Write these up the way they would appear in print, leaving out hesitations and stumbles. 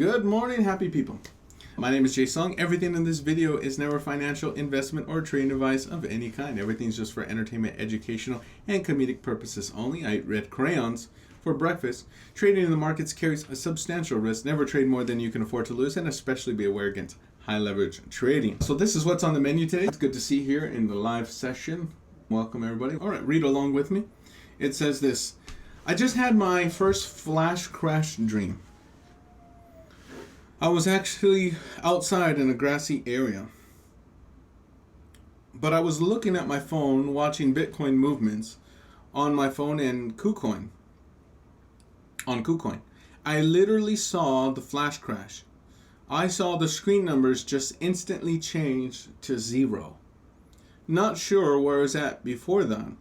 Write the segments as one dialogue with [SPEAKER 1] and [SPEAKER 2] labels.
[SPEAKER 1] Good morning, happy people. My name is Jay Sung. Everything in this video is never financial, investment, or trading advice of any kind. Everything's just for entertainment, educational, and comedic purposes only. I eat red crayons for breakfast. Trading in the markets carries a substantial risk. Never trade more than you can afford to lose, and especially be aware against high leverage trading. So this is what's on the menu today. It's good to see here in the live session. Welcome everybody. All right, read along with me. It says this: I just had my first flash crash dream. I was actually outside in a grassy area, but I was looking at my phone, watching Bitcoin movements on my phone and KuCoin. On KuCoin, I literally saw the flash crash. I saw the screen numbers just instantly change to 0. Not sure where I was at before then,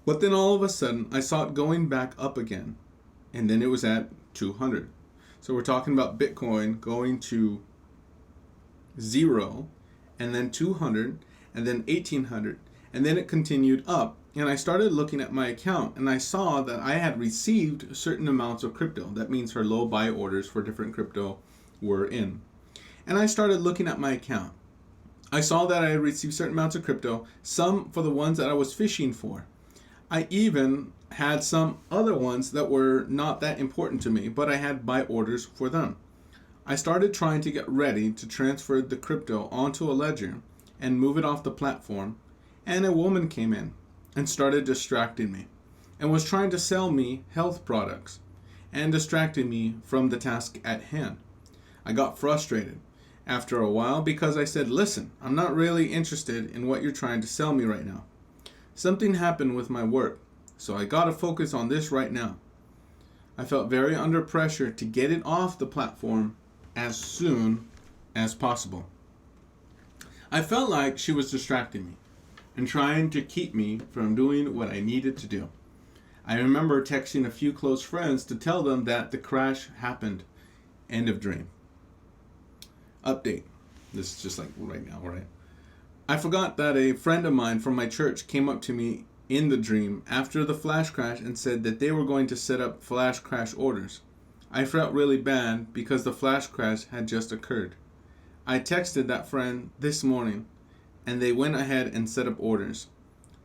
[SPEAKER 1] but then all of a sudden I saw it going back up again, and then it was at 200. So we're talking about Bitcoin going to 0, and then 200, and then 1800, and then it continued up. And I started looking at my account, and I saw that I had received certain amounts of crypto. That means her low buy orders for different crypto were in. And I started looking at my account. I saw that I had received certain amounts of crypto, some for the ones that I was fishing for. I even had some other ones that were not that important to me, but I had buy orders for them. I started trying to get ready to transfer the crypto onto a ledger and move it off the platform, and a woman came in and started distracting me and was trying to sell me health products and distracting me from the task at hand. I got frustrated after a while because I said, listen, I'm not really interested in what you're trying to sell me right now. Something happened with my work, so I gotta focus on this right now. I felt very under pressure to get it off the platform as soon as possible. I felt like she was distracting me and trying to keep me from doing what I needed to do. I remember texting a few close friends to tell them that the crash happened. End of dream. Update. This is just like right now, right? I forgot that a friend of mine from my church came up to me in the dream after the flash crash and said that they were going to set up flash crash orders. I felt really bad because the flash crash had just occurred. I texted that friend this morning and they went ahead and set up orders.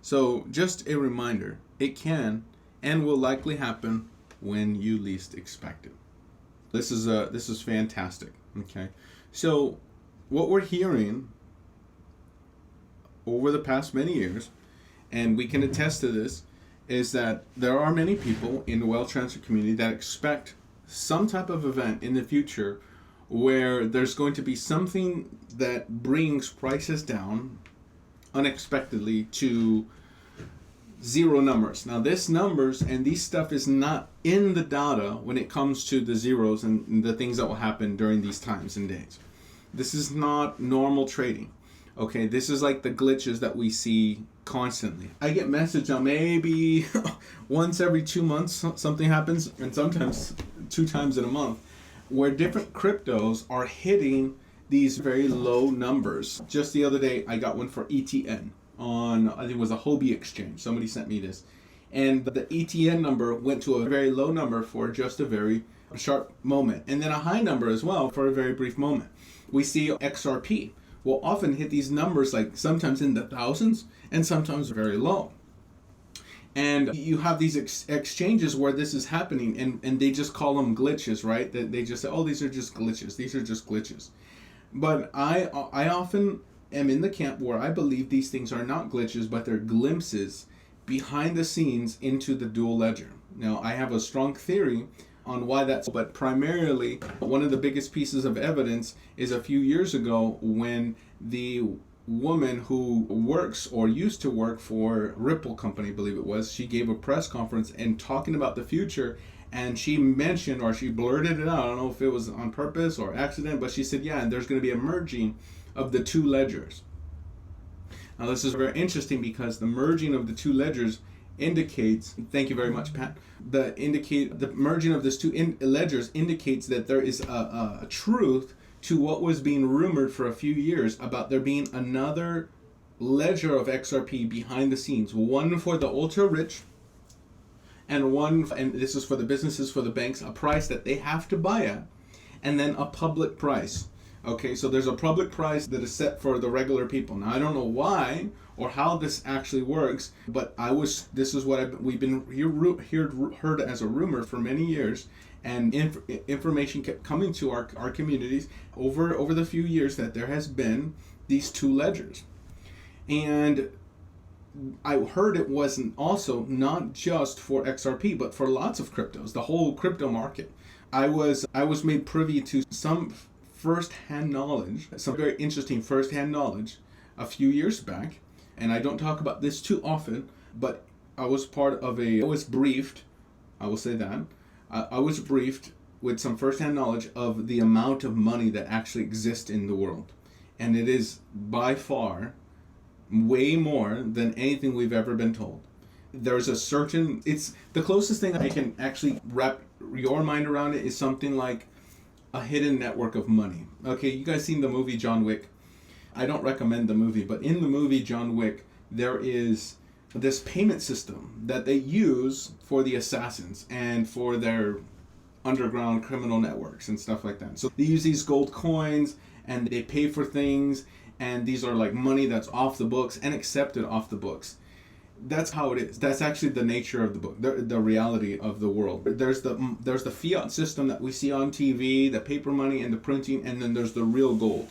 [SPEAKER 1] So just a reminder, it can and will likely happen when you least expect it. This is fantastic. Okay. So what we're hearing over the past many years, and we can attest to this, is that there are many people in the wealth transfer community that expect some type of event in the future where there's going to be something that brings prices down unexpectedly to 0 numbers. Now this numbers and these stuff is not in the data when it comes to the zeros and the things that will happen during these times and days. This is not normal trading. Okay, this is like the glitches that we see constantly. I get message on maybe once every 2 months something happens, and sometimes 2 times in a month, where different cryptos are hitting these very low numbers. Just the other day, I got one for ETN on, I think it was a Hobie exchange. Somebody sent me this. And the ETN number went to a very low number for just a very sharp moment. And then a high number as well for a very brief moment. We see XRP will often hit these numbers like sometimes in the thousands and sometimes very low. And you have these exchanges where this is happening and they just call them glitches, right? They just say, oh, these are just glitches. These are just glitches. But I often am in the camp where I believe these things are not glitches, but they're glimpses behind the scenes into the dual ledger. Now, I have a strong theory on why that's, but primarily one of the biggest pieces of evidence is a few years ago when the woman who works or used to work for Ripple Company, I believe it was, she gave a press conference and talking about the future, and she mentioned, or she blurted it out, I don't know if it was on purpose or accident, but she said, yeah, and there's going to be a merging of the 2 ledgers. Now this is very interesting because the merging of the 2 ledgers indicates, thank you very much, Pat, the merging of these 2 ledgers indicates that there is a truth to what was being rumored for a few years about there being another ledger of XRP behind the scenes, one for the ultra rich and one, and this is for the businesses, for the banks, a price that they have to buy at, and then a public price. Okay, so there's a public price that is set for the regular people. Now I don't know why or how this actually works, but this is what we've been heard as a rumor for many years, and information kept coming to our communities over the few years that there has been these two ledgers. And I heard it wasn't also not just for XRP, but for lots of cryptos, the whole crypto market. I was made privy to some first-hand knowledge, some very interesting first-hand knowledge a few years back, and I don't talk about this too often, but I was briefed, I will say that, I was briefed with some first-hand knowledge of the amount of money that actually exists in the world. And it is by far way more than anything we've ever been told. There's it's the closest thing I can actually wrap your mind around it is something like a hidden network of money. Okay, you guys seen the movie John Wick? I don't recommend the movie, but in the movie John Wick, there is this payment system that they use for the assassins and for their underground criminal networks and stuff like that. So they use these gold coins and they pay for things, and these are like money that's off the books and accepted off the books. That's how it is. That's actually the nature of the book, the reality of the world. There's the fiat system that we see on TV, the paper money and the printing, and then there's the real gold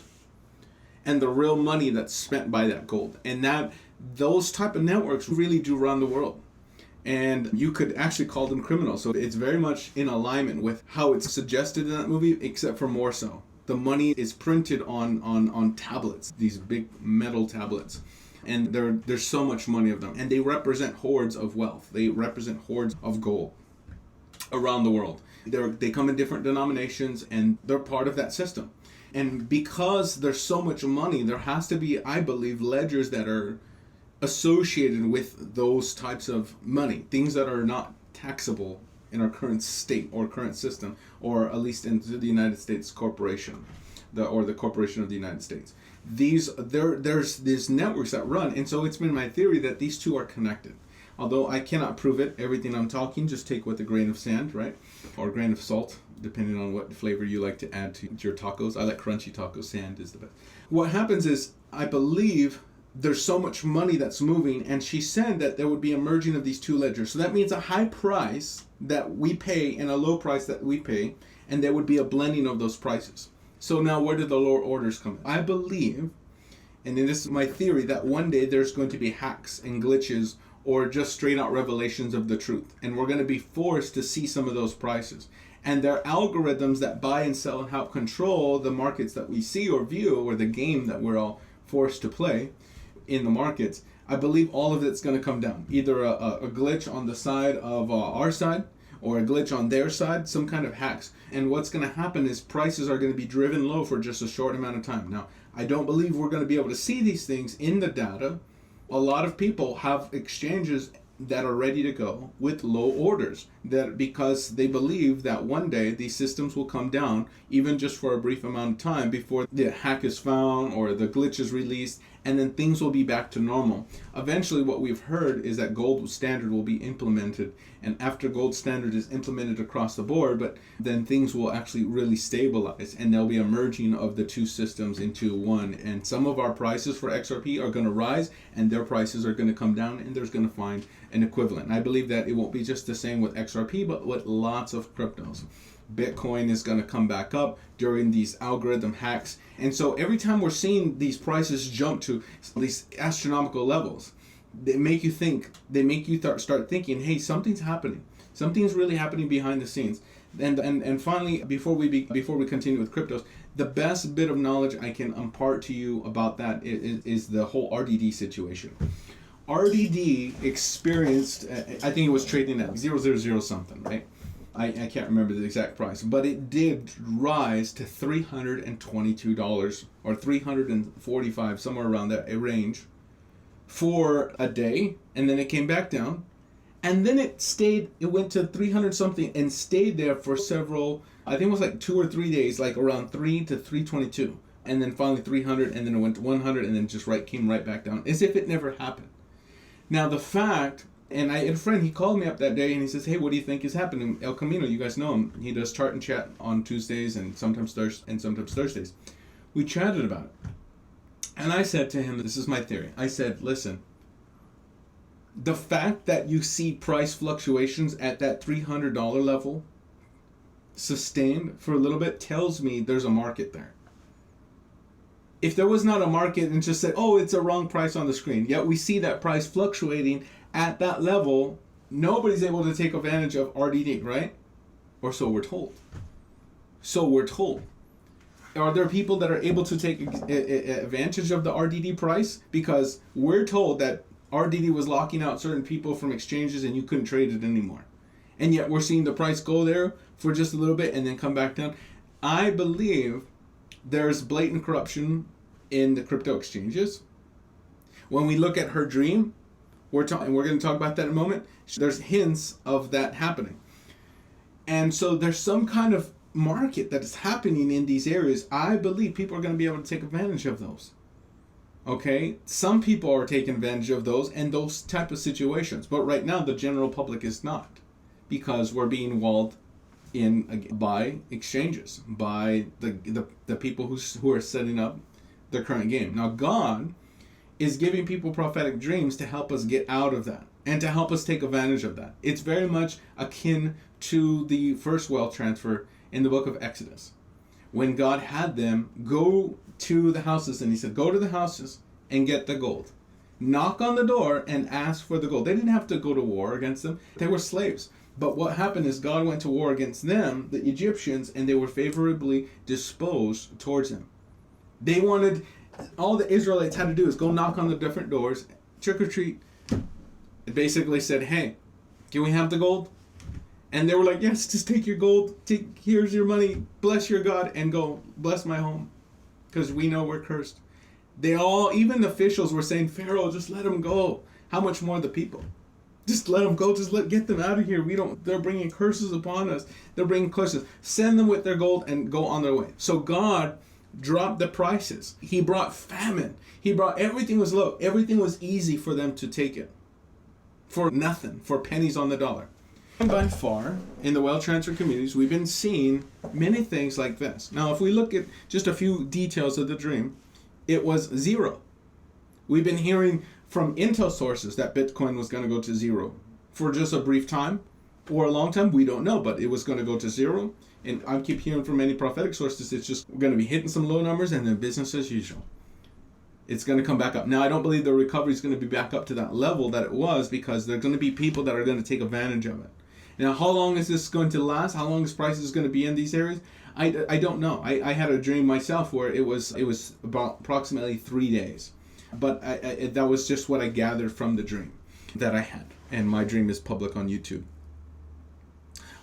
[SPEAKER 1] and the real money that's spent by that gold. And those type of networks really do run the world. And you could actually call them criminals. So it's very much in alignment with how it's suggested in that movie, except for more so. The money is printed on tablets, these big metal tablets. And there's so much money of them. And they represent hordes of wealth. They represent hordes of gold around the world. They come in different denominations, and they're part of that system. And because there's so much money, there has to be, I believe, ledgers that are associated with those types of money. Things that are not taxable in our current state or current system, or at least in the United States corporation, or the Corporation of the United States. There's these networks that run, and so it's been my theory that these two are connected. Although I cannot prove it, everything I'm talking, just take with a grain of sand, right? Or a grain of salt, depending on what flavor you like to add to your tacos. I like crunchy tacos, sand is the best. What happens is, I believe there's so much money that's moving, and she said that there would be a merging of these two ledgers. So that means a high price that we pay and a low price that we pay, and there would be a blending of those prices. So now where do the lower orders come in? I believe, and this is my theory, that one day there's going to be hacks and glitches or just straight out revelations of the truth. And we're going to be forced to see some of those prices. And there are algorithms that buy and sell and help control the markets that we see or view, or the game that we're all forced to play in the markets. I believe all of it's going to come down. Either a glitch on the side of our side, or a glitch on their side, some kind of hacks. And what's going to happen is prices are going to be driven low for just a short amount of time. Now, I don't believe we're going to be able to see these things in the data. A lot of people have exchanges that are ready to go with low orders, that because they believe that one day these systems will come down, even just for a brief amount of time, before the hack is found or the glitch is released, and then things will be back to normal. Eventually, what we've heard is that gold standard will be implemented, and after gold standard is implemented across the board, but then things will actually really stabilize, and there'll be a merging of the two systems into one. And some of our prices for XRP are going to rise, and their prices are going to come down, and there's going to find an equivalent. And I believe that it won't be just the same with XRP, but with lots of cryptos. Bitcoin is going to come back up during these algorithm hacks. And so every time we're seeing these prices jump to these astronomical levels, they make you think, they make you start thinking, hey, something's happening. Something's really happening behind the scenes. And finally, before we continue with cryptos, the best bit of knowledge I can impart to you about that is the whole RDD situation. RDD experienced, I think it was trading at 000 something, right? I can't remember the exact price, but it did rise to $322 or $345, somewhere around that range, for a day, and then it came back down, and then it went to 300 something and stayed there for several, I think it was like 2 or 3 days, like around 3 to 322, and then finally 300, and then it went to 100, and then just came right back down, as if it never happened. Now the fact,
[SPEAKER 2] And I had a friend, he called me up that day and he says, hey, what do you think is happening? El Camino, you guys know him. He does Chart and Chat on Tuesdays and sometimes Thursdays. We chatted about it. And I said to him, this is my theory. I said, listen, the fact that you see price fluctuations at that $300 level sustained for a little bit tells me there's a market there. If there was not a market and just said, oh, it's a wrong price on the screen, yet we see that price fluctuating at that level, nobody's able to take advantage of RDD, right? Or so we're told. Are there people that are able to take advantage of the RDD price? Because we're told that RDD was locking out certain people from exchanges and you couldn't trade it anymore. And yet we're seeing the price go there for just a little bit and then come back down. I believe there's blatant corruption in the crypto exchanges. When we look at her dream, we're going to talk about that in a moment, there's hints of that happening. And so there's some kind of market that is happening in these areas. I believe people are going to be able to take advantage of those. Okay? Some people are taking advantage of those and those type of situations. But right now, the general public is not. Because we're being walled in by exchanges, by the people who are setting up the current game. Now, God is giving people prophetic dreams to help us get out of that and to help us take advantage of that. It's very much akin to the first wealth transfer in the book of Exodus, when God had them go to the houses, and he said, go to the houses and get the gold. Knock on the door and ask for the gold. They didn't have to go to war against them. They were slaves. But what happened is God went to war against them, the Egyptians, and they were favorably disposed towards them. They wanted, all the Israelites had to do is go knock on the different doors, trick or treat. It basically said, hey, can we have the gold? And they were like, yes, just take your gold, here's your money, bless your God, and go, bless my home, because we know we're cursed. Even the officials were saying, Pharaoh, just let them go. How much more the people? Just let them go. Get them out of here. They're bringing curses upon us. They're bringing curses. Send them with their gold and go on their way. So God dropped the prices. He brought famine. Everything was low. Everything was easy for them to take it. For nothing. For pennies on the dollar. And by far, in the wealth transfer communities, we've been seeing many things like this. Now, if we look at just a few details of the dream, it was zero. We've been hearing from intel sources that Bitcoin was going to go to zero for just a brief time or a long time. We don't know, but it was going to go to zero. And I keep hearing from many prophetic sources, it's just going to be hitting some low numbers and then business as usual. It's going to come back up. Now, I don't believe the recovery is going to be back up to that level that it was, because there are going to be people that are going to take advantage of it. Now, how long is this going to last? How long is prices going to be in these areas? I don't know. I had a dream myself where it was about approximately 3 days. But that was just what I gathered from the dream that I had. And my dream is public on YouTube.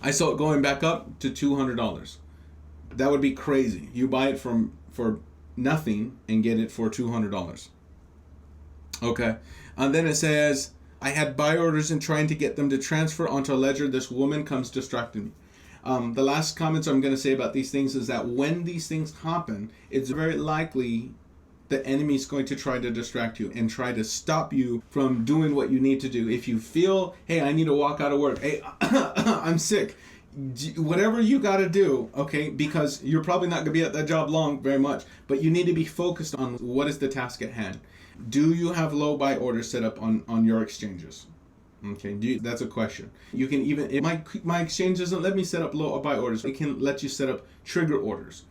[SPEAKER 2] I saw it going back up to $200. That would be crazy. You buy it for nothing and get it for $200. Okay. And then it says, I had buy orders and trying to get them to transfer onto a ledger. This woman comes distracting me. The last comments I'm going to say about these things is that when these things happen, it's very likely the enemy's going to try to distract you and try to stop you from doing what you need to do. If you feel, hey, I need to walk out of work. Hey, I'm sick. Whatever you got to do, okay, because you're probably not going to be at that job long very much, but you need to be focused on what is the task at hand. Do you have low buy orders set up on your exchanges? Okay, that's a question. You can even, my exchange doesn't let me set up low buy orders. It can let you set up trigger orders.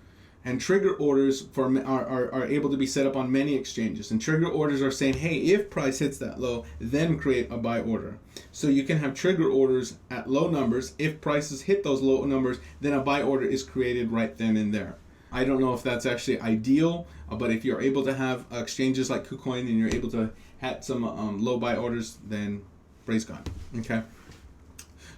[SPEAKER 2] And trigger orders are able to be set up on many exchanges. And trigger orders are saying, hey, if price hits that low, then create a buy order. So you can have trigger orders at low numbers. If prices hit those low numbers, then a buy order is created right then and there. I don't know if that's actually ideal, but if you're able to have exchanges like KuCoin and you're able to have some low buy orders, then praise God. Okay.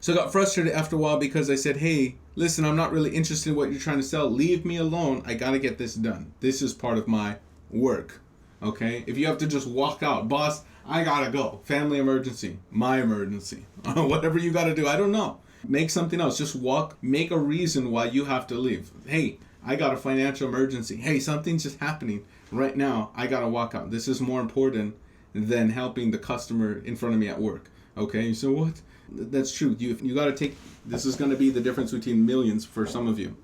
[SPEAKER 2] So I got frustrated after a while because I said, hey, listen, I'm not really interested in what you're trying to sell. Leave me alone. I got to get this done. This is part of my work. Okay? If you have to just walk out, boss, I got to go. Family emergency. My emergency. Whatever you got to do. I don't know. Make something else. Just walk. Make a reason why you have to leave. Hey, I got a financial emergency. Hey, something's just happening right now. I got to walk out. This is more important than helping the customer in front of me at work. Okay, so what? That's true. You got to take, this is going to be the difference between millions for some of you,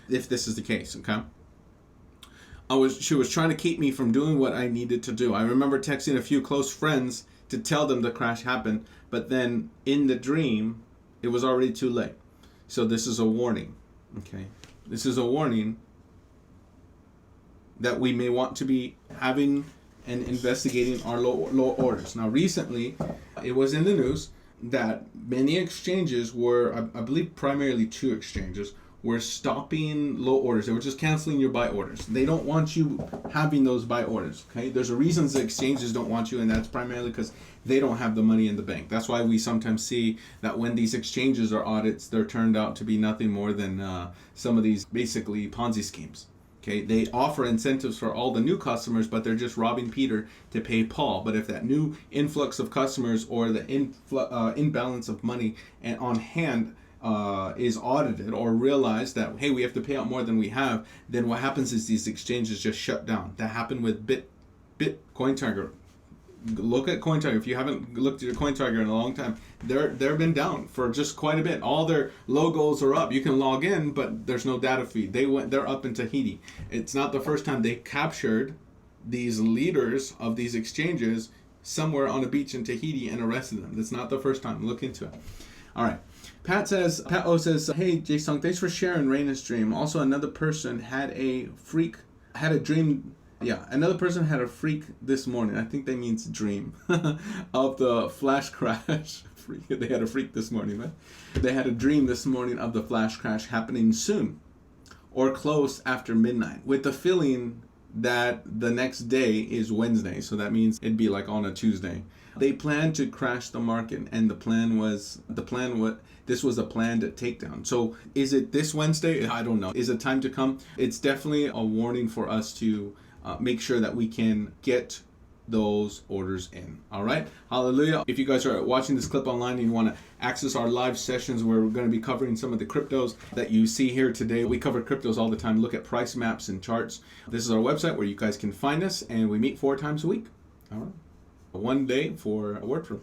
[SPEAKER 2] if this is the case, okay? She was trying to keep me from doing what I needed to do. I remember texting a few close friends to tell them the crash happened, but then in the dream, it was already too late. So this is a warning, okay? This is a warning that we may want to be having and investigating our low orders. Now, recently, it was in the news that many exchanges were, I believe primarily 2 exchanges, were stopping low orders. They were just canceling your buy orders. They don't want you having those buy orders, okay? There's a reason the exchanges don't want you, and that's primarily because they don't have the money in the bank. That's why we sometimes see that when these exchanges are audits, they're turned out to be nothing more than some of these basically Ponzi schemes. Okay, they offer incentives for all the new customers, but they're just robbing Peter to pay Paul. But if that new influx of customers or the imbalance of money and on hand is audited or realized that, hey, we have to pay out more than we have, then what happens is these exchanges just shut down. That happened with CoinTiger. Look at CoinTiger. If you haven't looked at your CoinTiger in a long time, they've been down for just quite a bit. All their logos are up. You can log in, but there's no data feed. They're up in Tahiti. It's not the first time they captured these leaders of these exchanges somewhere on a beach in Tahiti and arrested them. That's not the first time. Look into it. All right. Pat O says, hey, Jason, thanks for sharing Raina's dream. Also, another person had a dream. Yeah, another person had a freak this morning. I think that means dream of the flash crash. They had a freak this morning, man. They had a dream this morning of the flash crash happening soon or close after midnight, with the feeling that the next day is Wednesday. So that means it'd be like on a Tuesday. They planned to crash the market, and this was a planned takedown. So is it this Wednesday? I don't know. Is it time to come? It's definitely a warning for us to make sure that we can get those orders in. All right. Hallelujah. If you guys are watching this clip online and you want to access our live sessions where we're going to be covering some of the cryptos that you see here today, we cover cryptos all the time. Look at price maps and charts. This is our website where you guys can find us, and we meet 4 times a week. All right. One day for a WordRoom.